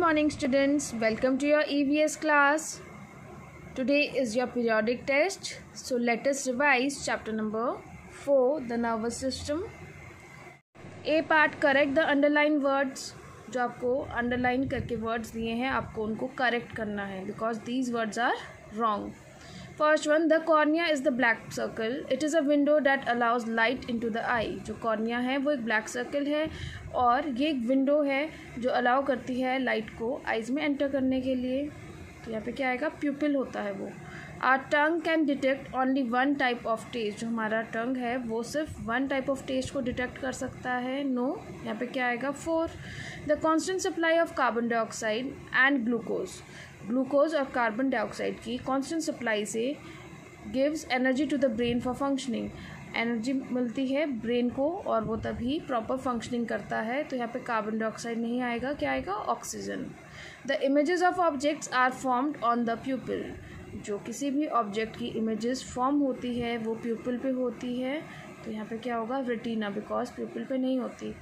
morning students, welcome to your EVS class. Today is your periodic test. So let us revise chapter number 4, the nervous system. A part, correct the underlined words. जो आपको underline करके words दिए हैं आपको उनको correct करना है because these words are wrong. First one, the cornea is the black circle. It is a window that allows light into the eye. जो cornea है वो एक black circle है और ये एक window है जो allow करती है light को eyes में enter करने के लिए. तो यहाँ पे क्या आएगा, pupil होता है वो. Our tongue can detect only one type of taste. जो हमारा tongue है वो सिर्फ one type of taste को detect कर सकता है. No, यहाँ पे क्या आएगा 4. The constant supply of carbon dioxide and glucose. Glucose और कार्बन डाइऑक्साइड की कांस्टेंट सप्लाई से gives energy to the brain for functioning. Energy मिलती है ब्रेन को और वो तभी प्रॉपर फंक्शनिंग करता है. तो यहाँ पे कार्बन डाइऑक्साइड नहीं आएगा, क्या आएगा, oxygen. The images of objects are formed on the pupil. जो किसी भी ऑब्जेक्ट की इमेजेस फॉर्म होती है वो प्यूपिल पे होती है. तो यहाँ पे क्या होगा, रेटिना, बिकॉज प्यूपिल पे नहीं होती.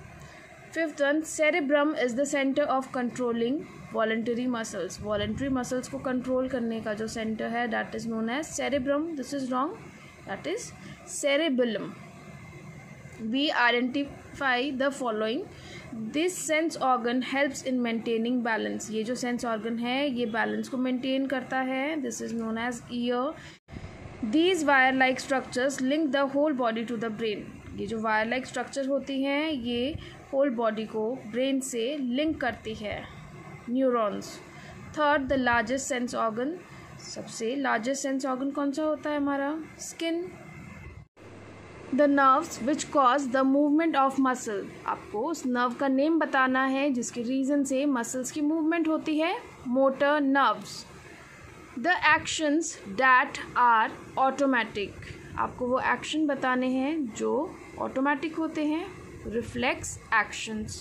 Fifth one, cerebrum is the centre of controlling voluntary muscles. Voluntary muscles को कंट्रोल करने का जो सेंटर है that is known as cerebrum. This is wrong, that is cerebellum. We identify the following. This sense organ helps in maintaining balance. ये जो sense organ है ये balance को मेंटेन करता है. This is known as ear. These wire like structures link the whole body to the brain. ये जो wire like structure होती हैं ये होल बॉडी को ब्रेन से लिंक करती है. Neurons. Third, the largest sense organ. सबसे लार्जेस्ट सेंस ऑर्गन कौन सा होता है हमारा, skin. The nerves which cause the movement of muscle. आपको उस नर्व का नेम बताना है जिसके रीज़न से मसल्स की मूवमेंट होती है. Motor nerves. The actions that are automatic. आपको वो एक्शन बताने हैं जो ऑटोमेटिक होते हैं. Reflex actions.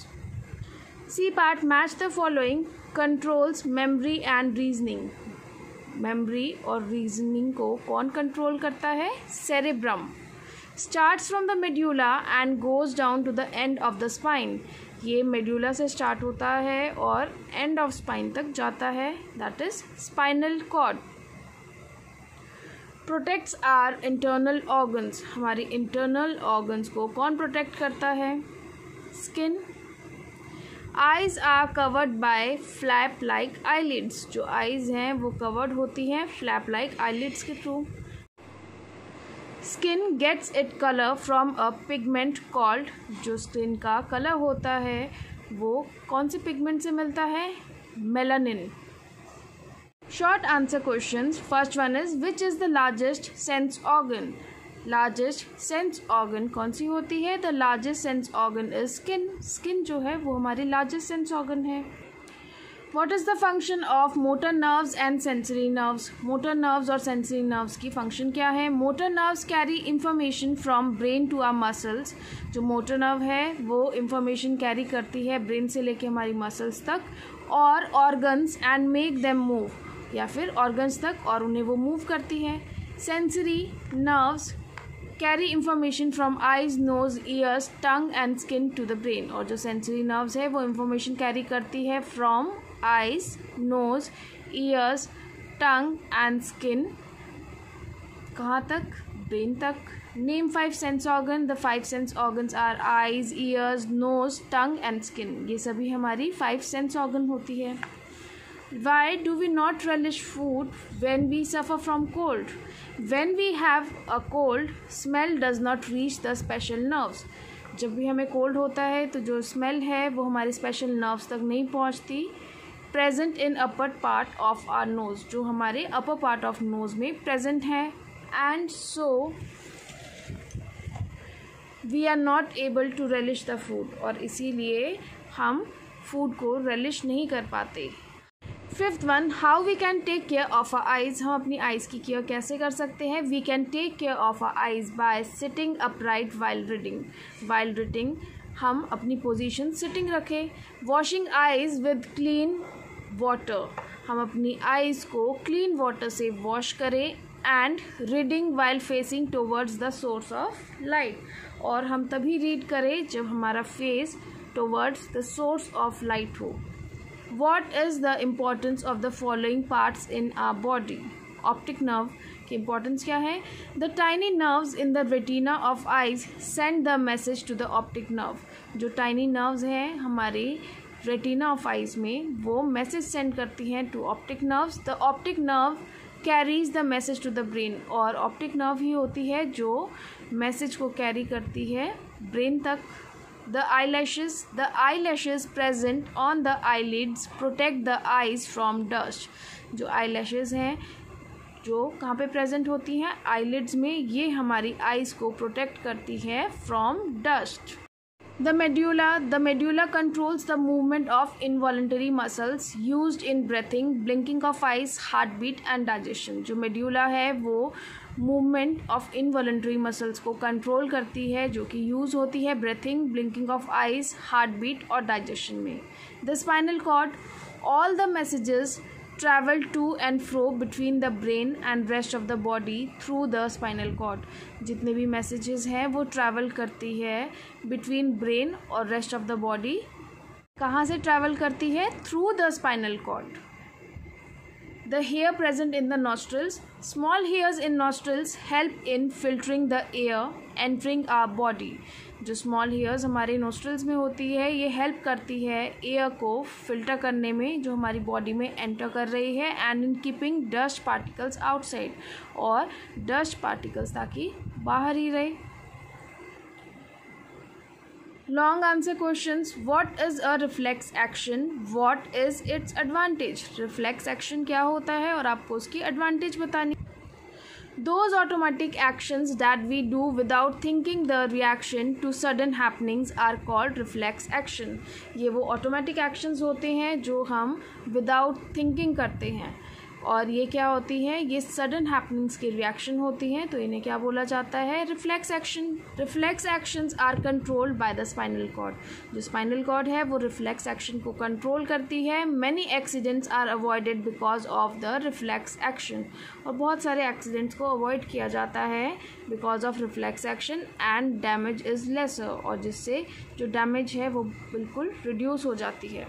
C part, match the following. Controls memory and reasoning. Memory और रीजनिंग को कौन कंट्रोल करता है, cerebrum. Starts from the medulla and goes down to the end of the spine. ये मेड्यूला से स्टार्ट होता है और एंड ऑफ स्पाइन तक जाता है, that is spinal cord. Protects our internal organs. हमारी इंटरनल ऑर्गन्स को कौन प्रोटेक्ट करता है, skin. Eyes are covered by flap like eyelids. जो आइज़ हैं वो कवर्ड होती हैं फ्लैप लाइक आईलिड्स के through. Skin gets its colour from a pigment called. जो स्किन का कलर होता है वो कौन से पिगमेंट से मिलता है, melanin. Short answer questions. First one is, which is the largest sense organ? Largest sense organ कौन सी होती है, the largest sense organ is skin. Skin जो है वो हमारी largest sense organ है. What is the function of motor nerves and sensory nerves? Motor nerves और sensory nerves की function क्या है. Motor nerves carry information from brain to our muscles. जो motor nerve है वो information carry करती है brain से लेके हमारी muscles तक और organs and make them move. या फिर ऑर्गन्स तक और उन्हें वो मूव करती है. Sensory nerves carry information from eyes, nose, ears, tongue and skin to the brain. और जो सेंसरी नर्व्स है वो इंफॉर्मेशन कैरी करती है from eyes, nose, ears, tongue and skin. कहाँ तक, ब्रेन तक. Name 5 sense organ. The 5 sense organs are eyes, ears, nose, tongue and skin. ये सभी हमारी 5 सेंस ऑर्गन होती है. Why do we not relish food when we suffer from cold? When we have a cold, smell does not reach the special nerves. जब भी हमें cold होता है तो जो स्मेल है वो हमारे स्पेशल नर्व्स तक नहीं पहुंचती. Present in upper part of our nose. जो हमारे अपर पार्ट ऑफ नोज में प्रेजेंट है. And so we are not able to relish the food. और इसीलिए हम फूड को relish नहीं कर पाते. Fifth one, how we can take care of our eyes. हम अपनी आइज़ की केयर कैसे कर सकते हैं. We can take care of our eyes by sitting upright while reading. While reading हम अपनी पोजीशन सिटिंग रखें. Washing eyes with clean water. हम अपनी आइज़ को क्लीन वाटर से वॉश करें. And reading while facing towards the source of light. और हम तभी रीड करें जब हमारा face towards the source of light हो. What is the importance of the following parts in our body? Optic nerve की importance क्या है? The tiny nerves in the retina of eyes send the message to the optic nerve. जो tiny nerves हैं हमारे retina of eyes में, वो message send करती हैं to optic nerves. The optic nerve carries the message to the brain. और optic nerve ही होती है जो message को carry करती है brain तक. The eyelashes present on the eyelids protect the eyes from dust. जो eyelashes हैं जो कहाँ पे प्रेजेंट होती हैं eyelids में, ये हमारी eyes को प्रोटेक्ट करती है from dust. The medulla controls the movement of involuntary muscles used in breathing, blinking of eyes, heartbeat and digestion. जो medulla है वो movement of involuntary muscles को control करती है जो कि use होती है breathing, blinking of eyes, heartbeat और digestion में. The spinal cord, all the messages travel to and fro between the brain and rest of the body through the spinal cord. जितने भी messages हैं वो travel करती है between brain और rest of the body. कहाँ से travel करती है? Through the spinal cord. The hair present in the nostrils. Small hairs in nostrils help in filtering the air entering our body. जो small hairs हमारे nostrils में होती है ये help करती है air को filter करने में जो हमारी body में enter कर रही है and in keeping dust particles outside. और dust particles ताकि बाहर ही रहे. Long answer questions. What is a reflex action? What is its advantage? Reflex action क्या होता है और आपको उसकी advantage बतानी. Those automatic actions that we do without thinking the reaction to sudden happenings are called reflex action. ये वो automatic actions होते हैं जो हम without thinking करते हैं और ये क्या होती हैं? ये सडन हैपनिंग्स की रिएक्शन होती हैं तो इन्हें क्या बोला जाता है? Reflex action. Reflex actions are controlled by the spinal cord. जो स्पाइनल कॉर्ड है वो रिफ्लेक्स एक्शन को कंट्रोल करती है. Many accidents are avoided because of the reflex action. और बहुत सारे एक्सीडेंट्स को अवॉइड किया जाता है because of reflex action and damage is lesser. और जिससे जो डैमेज है वो बिल्कुल रिड्यूस हो जाती है.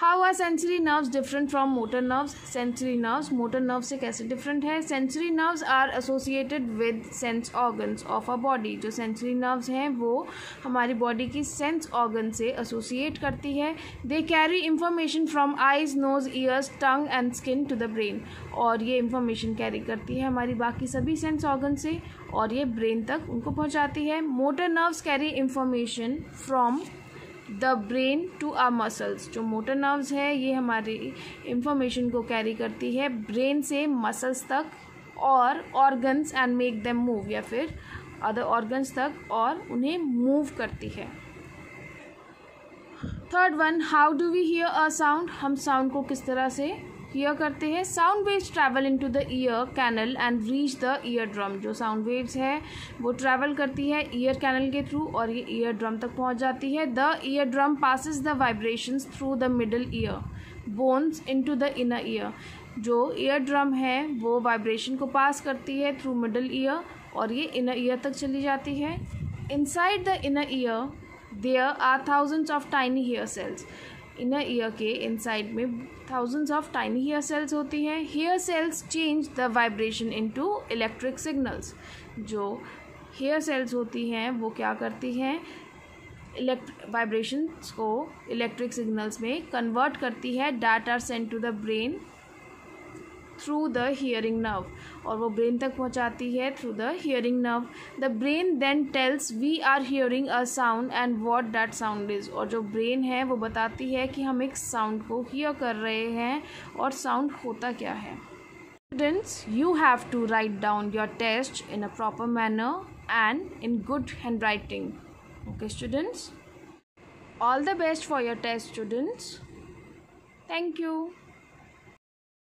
How are sensory nerves different from motor nerves? Sensory nerves motor nerves से कैसे different है? Sensory nerves are associated with sense organs of a body. जो sensory nerves हैं वो हमारी body की sense organ से associate करती है. They carry information from eyes, nose, ears, tongue and skin to the brain. और ये information carry करती है हमारी बाकी सभी sense organ से और ये brain तक उनको पहुँचाती है. Motor nerves carry information from the brain to our muscles. जो मोटर नर्व्स है ये हमारी इंफॉर्मेशन को कैरी करती है ब्रेन से मसल्स तक और organs and make them move या फिर अदर ऑर्गन्स तक और उन्हें मूव करती है. Third one, how do we hear a sound? हम साउंड को किस तरह से हियर करते हैं? Sound waves travel into the ear canal and reach the eardrum. जो साउंड वेव्स है वो ट्रैवल करती है ईयर कैनल के थ्रू और ये ईयर ड्रम तक पहुंच जाती है. The ear drum passes the vibrations through the middle ear bones into the inner year. जो ईयर ड्रम है वो वाइब्रेशन को पास करती है थ्रू मिडल ईयर और ये इनर ईयर तक चली जाती है. Inside the inner ear there are thousands of tiny hair cells. Inner ear के इनसाइड में thousands of tiny hair cells होती हैं. Hair cells change the vibration into electric signals. जो हेयर सेल्स होती हैं वो क्या करती हैं? वाइब्रेशंस को इलेक्ट्रिक सिग्नल्स में कन्वर्ट करती है. That are sent to the brain through the hearing nerve और वो ब्रेन तक पहुंचाती है through the hearing nerve. The brain then tells we are hearing a sound and what that sound is. और जो ब्रेन है वो बताती है कि हम एक साउंड को हियर कर रहे हैं और साउंड होता क्या है. Students, you have to write down your test in a proper manner and in good hand writing. Okay students, all the best for your test students. Thank you.